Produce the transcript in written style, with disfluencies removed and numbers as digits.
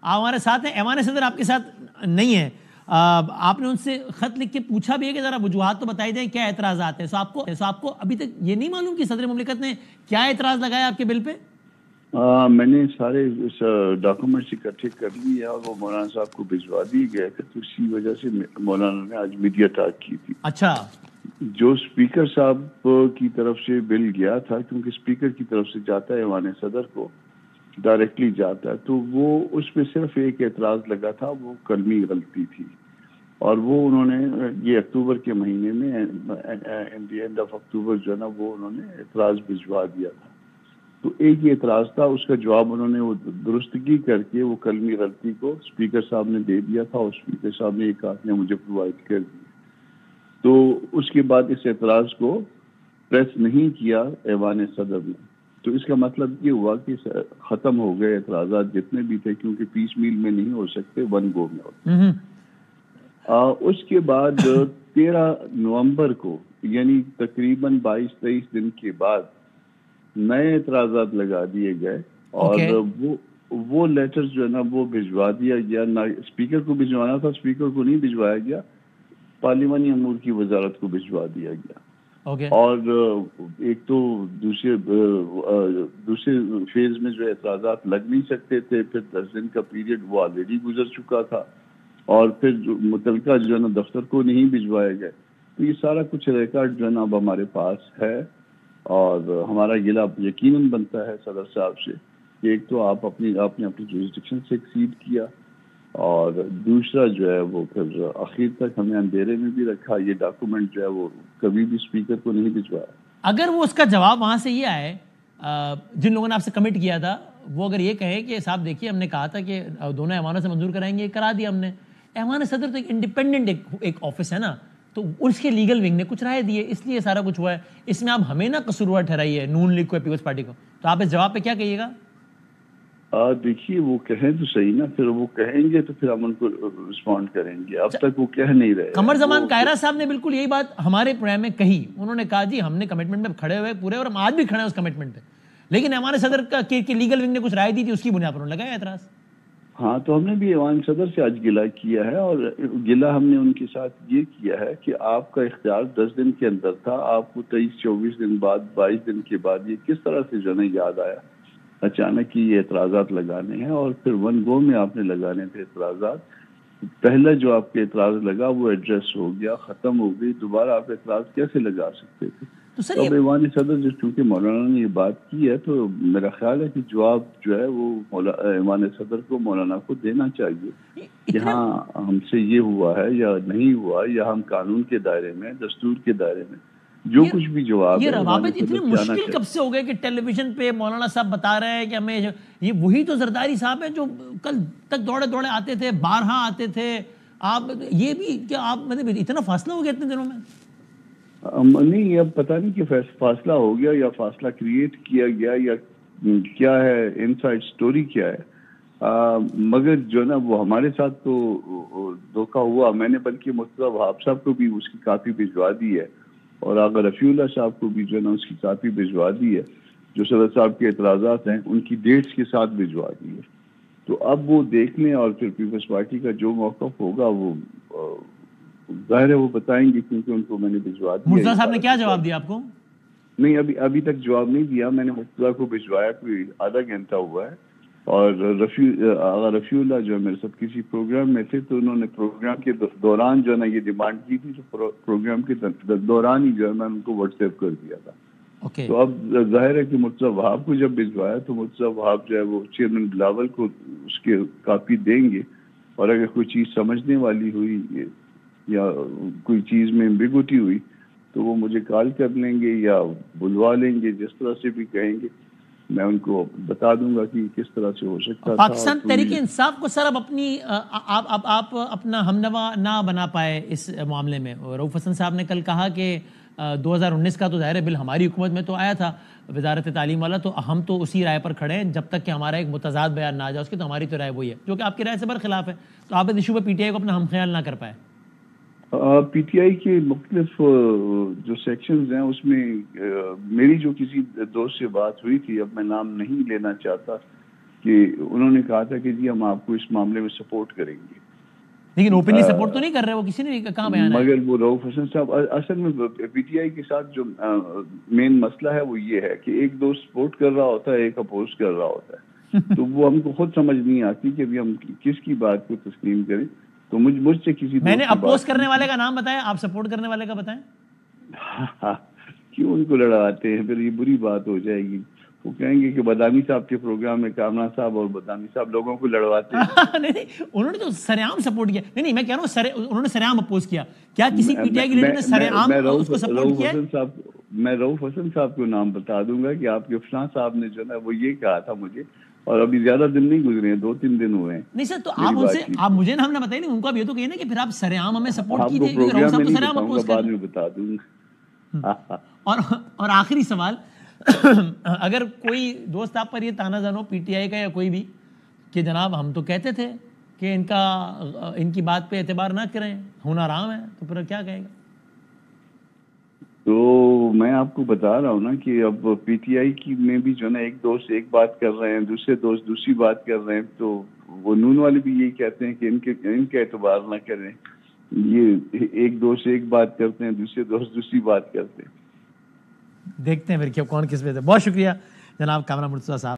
آپ ہمارے ساتھ ہیں. ایوان صدر آپ کے ساتھ نہیں ہے. آپ نے ان سے خط لکھ کے پوچھا بھی ہے کہ ذرا وجوہات تو بتائی دیں کیا اعتراضات ہیں. سو آپ کو ابھی تک یہ نہیں معلوم کہ صدر مملکت نے کیا اعتراض لگایا آپ کے بل پہ؟ میں نے سارے ڈاکومنٹس اکٹھے کر لیے اور وہ مولانا صاحب کو بھجوا دیے گئے تھے, تو اسی وجہ سے مولانا نے آج میڈیا ٹاک کی تھی. اچھا, جو اسپیکر صاحب کی طرف سے بل گیا تھا, کیونکہ اسپیکر کی طرف سے جاتا ہے ایوان صدر کو ڈائریکٹلی جاتا ہے, تو وہ اس میں صرف ایک اعتراض لگا تھا, وہ کلمی غلطی تھی. اور وہ انہوں نے یہ اکتوبر کے مہینے میں ان دی اینڈ آف اکتوبر جو ہے نا وہ انہوں نے اعتراض بھجوا دیا تھا. تو ایک یہ اعتراض تھا, اس کا جواب انہوں نے وہ درستگی کر کے وہ کلمی غلطی کو اسپیکر صاحب نے دے دیا تھا, اور اسپیکر صاحب نے ایک کاپی مجھے پرووائڈ کر دی. تو اس کے بعد اس اعتراض کو پریس نہیں کیا ایوان صدر نے. تو اس کا مطلب یہ ہوا کہ ختم ہو گئے اعتراضات جتنے بھی تھے, کیونکہ پیس میل میں نہیں ہو سکتے, ون گو میں ہوتے. اس کے بعد 13 نومبر کو یعنی تقریباً 22-23 دن کے بعد نئے اعتراضات لگا دیے گئے, اور وہ لیٹر جو ہے نا وہ بھجوا دیا گیا. نہ اسپیکر کو بھجوانا تھا, اسپیکر کو نہیں بھجوایا گیا, پارلیمانی امور کی وزارت کو بھجوا دیا گیا. اور ایک تو دوسرے فیز میں جو اعتراضات لگ نہیں سکتے تھے, پھر 10 دن کا پیریڈ وہ آلریڈی گزر چکا تھا, اور پھر متعلقہ جو ہے نا دفتر کو نہیں بھجوائے گئے. تو یہ سارا کچھ ریکارڈ جو ہے نا اب ہمارے پاس ہے, اور ہمارا گلہ یقیناً بنتا ہے صدر صاحب سے کہ ایک تو آپ نے اپنی جورسڈکشن سے ایکسیڈ کیا, اور دوسرا جو ہے وہ پھر آخر تک ہمیں اندھیرے میں بھی رکھا. یہ ڈاکومنٹ جو ہے وہ کبھی بھی اسپیکر کو نہیں بھجوایا. اگر وہ اس کا جواب وہاں سے یہ آئے, جن لوگوں نے آپ سے کمٹ کیا تھا, وہ اگر یہ کہے کہ صاحب دیکھیے ہم نے کہا تھا کہ دونوں ایوانوں سے منظور کرائیں گے, کرا دیا ہم نے. ایوان صدر تو ایک انڈیپینڈنٹ ایک آفس ہے نا, تو اس کے لیگل ونگ نے کچھ رائے دی ہے, اس لیے سارا کچھ ہوا ہے. اس میں آپ ہمیں نہ قصوروار ٹھہرائیے, نون لیگ کو, پیپلز پارٹی کو. تو آپ اس جواب پہ کیا کہیے گا؟ دیکھیے وہ کہیں تو صحیح نا, پھر وہ کہیں گے تو پھر ہم ان کو رسپونڈ کریں گے. اب تک وہ کہہ نہیں رہے. قمر زمان کائرہ صاحب نے بالکل یہی بات ہمارے پروگرام میں کہی. انہوں نے کہا جی ہم نے کمٹمنٹ میں کھڑے ہوئے پورے, اور ہم آج بھی کھڑے ہیں اس کمٹمنٹ پہ, لیکن ایوان صدر کا لیگل ونگ نے کچھ رائے دی تھی, اس کی بنیاد پر انہوں نے لگایا اعتراض. ہاں, تو ہم نے بھی ایوان صدر سے آج گلہ کیا ہے, اور گلہ ہم نے ان کے ساتھ یہ کیا ہے کہ آپ کا اختیار 10 دن کے اندر تھا, آپ کو 23-24 دن بعد 22 دن کے بعد یہ کس طرح سے جو ہے یاد آیا اچانک یہ اعتراضات لگانے ہیں, اور پھر ون گو میں آپ نے لگانے تھے اعتراضات. پہلا جو آپ کے اعتراض لگا وہ ایڈریس ہو گیا, ختم ہو گئی, دوبارہ آپ اعتراض کیسے لگا سکتے تھے؟ تو اب ایوان صدر جو چونکہ مولانا نے یہ بات کی ہے, تو میرا خیال ہے کہ جواب جو ہے وہ ایوان صدر کو مولانا کو دینا چاہیے کہ ہاں ہم سے یہ ہوا ہے یا نہیں ہوا, یا ہم قانون کے دائرے میں, دستور کے دائرے میں جو کچھ بھی جواب ہے. یہ روابط اتنی مشکل کب سے ہو گئے کہ ٹیلی ویژن پہ مولانا صاحب بتا رہے ہیں کہ ہمیں یہ وہی تو زرداری صاحب ہیں جو کل تک دوڑے دوڑے آتے تھے, بارہا آتے تھے. آپ یہ بھی کیا آپ مطلب اتنا فاصلہ ہو گیا اتنے دنوں میں؟ نہیں, اب پتہ نہیں کہ فاصلہ ہو گیا یا فاصلہ کریٹ کیا گیا یا کیا ہے, ان سائڈ سٹوری کیا ہے. مگر جو ہے نا وہ ہمارے ساتھ تو دھوکہ ہوا. میں نے بلکہ مرتضیٰ وہاب صاحب کو بھی اس کی کاپی بھجوا دی ہے, اور آغا رفیع اللہ صاحب کو بھی جو ہے نا اس کی کاپی بھجوا دی ہے, جو صدر صاحب کے اعتراضات ہیں ان کی ڈیٹس کے ساتھ بھجوا دی ہے. تو اب وہ دیکھ لیں, اور پھر پیپلز پارٹی کا جو موقف ہوگا وہ ظاہر ہے وہ بتائیں گے, کیونکہ ان کو میں نے بھجوا دیا. مرتضیٰ صاحب نے کیا جواب دیا آپ کو؟ نہیں, ابھی تک جواب نہیں دیا. میں نے مرتضیٰ کو بھجوایا, کوئی آدھا گھنٹہ ہوا ہے, اور آغا رفیع اللہ جو ہے میرے ساتھ کسی پروگرام میں تھے, تو انہوں نے پروگرام کے دوران جو ہے نا یہ ڈیمانڈ کی تھی, تو پروگرام کے دوران ہی جو ہے میں ان کو واٹس ایپ کر دیا تھا. تو اب ظاہر ہے کہ مرتضیٰ وہاب کو جب بھجوایا تو مرتضیٰ وہاب جو ہے وہ چیئرمین بلاول کو اس کے کاپی دیں گے, اور اگر کوئی چیز سمجھنے والی ہوئی یا کوئی چیز میں ایمبیگوٹی ہوئی تو وہ مجھے کال کر لیں گے یا بلوا لیں گے, جس طرح سے بھی کہیں گے میں ان کو بتا دوں گا کہ کس طرح سے ہو سکتا تھا. پاکستان تحریک انصاف کو سر اب اپنی آپ اپنا ہمنوا نہ بنا پائے اس معاملے میں. رؤوف حسن صاحب نے کل کہا کہ 2019 کا تو ظاہر بل ہماری حکومت میں تو آیا تھا وزارت تعلیم والا, تو ہم تو اسی رائے پر کھڑے ہیں, جب تک کہ ہمارا ایک متضاد بیان نہ آ جائے اس کی, تو ہماری تو رائے وہی ہے, جو کہ آپ کی رائے سے برخلاف ہے. تو آپ اس ایشو پہ پی ٹی آئی کو اپنا ہم خیال نہ کر پائے. پی ٹی آئی کے مختلف جو سیکشنز ہیں اس میں میری جو کسی دوست سے بات ہوئی تھی, اب میں نام نہیں لینا چاہتا, کہ انہوں نے کہا تھا کہ جی ہم آپ کو اس معاملے میں سپورٹ کریں گے، لیکن اوپنلی سپورٹ تو نہیں کر رہے، وہ کسی نے کہاں بیان ہے؟ مگر وہ رؤف حسن صاحب اصل میں پی ٹی آئی کے ساتھ جو مین مسئلہ ہے وہ یہ ہے کہ ایک دوست سپورٹ کر رہا ہوتا ہے، ایک اپوز کر رہا ہوتا ہے، تو وہ ہم کو خود سمجھ نہیں آتی کہ ابھی ہم کس کی بات کو تسلیم کریں. تو مجھ سے کسی میں نے اپوز کرنے والے کا نام بتایا، آپ سپورٹ کرنے والے کا بتائیں. کیوں ان کو لڑواتے ہیں؟ پھر یہ بری بات ہو جائے گی. وہ کہیں گے کہ بدامی صاحب کے پروگرام میں کامران صاحب اور بدامی صاحب لوگوں کو لڑواتے ہیں. نہیں، انہوں نے تو سرعام سپورٹ کیا. نہیں میں کہہ رہا ہوں انہوں نے سرعام اپوز کیا. کیا کسی پی ٹی آئی کے لیڈر نے سرعام اس کو سپورٹ کیا؟ میں رؤف حسن صاحب کو نام بتا دوں گا کہ آپ کے فلاں صاحب نے جو ہے وہ یہ کہا تھا مجھے، اور ابھی زیادہ دن نہیں گزرے ہیں، 2-3 دن ہوئے ہیں. نہیں سر، تو آپ ان سے آپ مجھے نام نہ بتائیے، نہیں ان کو اب یہ تو کہیے نا کہ پھر آپ سرعام ہمیں سپورٹ کیجیے، کیونکہ رؤف صاحب تو سرعام اپوز کر رہے ہیں. بعد میں بتا دوں گا. اور آخری سوال، اگر کوئی دوست آپ پر یہ تانا زن ہو پی ٹی آئی کا یا کوئی بھی کہ جناب ہم تو کہتے تھے کہ ان کی بات پہ اعتبار نہ کریں، ہونا رام ہے، تو پھر کیا کہے گا؟ تو میں آپ کو بتا رہا ہوں نا کہ اب پی ٹی آئی کی میں بھی جو ہے نا ایک دوست ایک بات کر رہے ہیں، دوسرے دوست دوسری بات کر رہے ہیں، تو وہ نون والے بھی یہی کہتے ہیں کہ ان کا اعتبار نہ کریں. یہ ایک دوست ایک بات کرتے ہیں، دوسرے دوست دوسری بات کرتے ہیں. دیکھتے ہیں پھر کون کس پہ. بہت شکریہ جناب کامران مرتضیٰ صاحب.